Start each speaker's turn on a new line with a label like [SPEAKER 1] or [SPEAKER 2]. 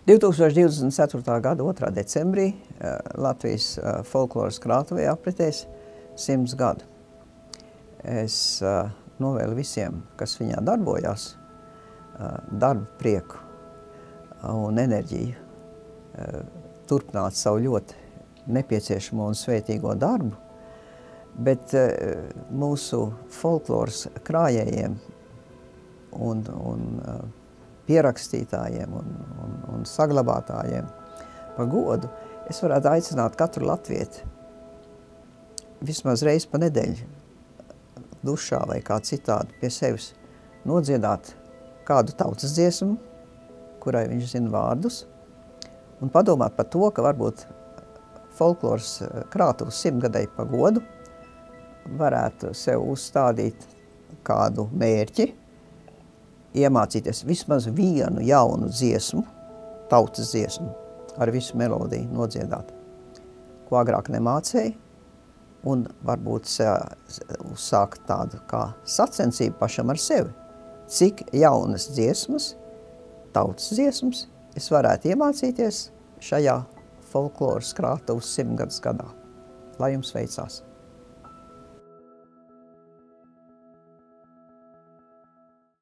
[SPEAKER 1] 2024. gada 2. decembrī Latvijas folkloras krātuvē apritēs 100 gadu. Es novēlu visiem, kas viņā darbojās, darbu prieku un enerģiju, turpināt savu ļoti nepieciešamo un svētīgo darbu, bet mūsu folkloras krājējiem un pierakstītājiem un saglabātājiem par godu, es varētu aicināt katru latvieti vismaz reizi pa nedēļu dušā vai kā citādi pie sevis nodziedāt kādu tautas dziesmu, kurai viņš zina vārdus, un padomāt par to, ka varbūt folkloras krātuves 100-gadēji pa godu varētu sev uzstādīt kādu mērķi, iemācīties vismaz vienu jaunu dziesmu, tautas dziesmu, ar visu melodiju nodziedāt, ko agrāk nemācēja, un varbūt uzsākt tādu kā sacensību pašam ar sevi. Cik jaunas dziesmas, tautas dziesmas, es varētu iemācīties šajā folkloras krātuves 100 gadā. Lai jums veicās!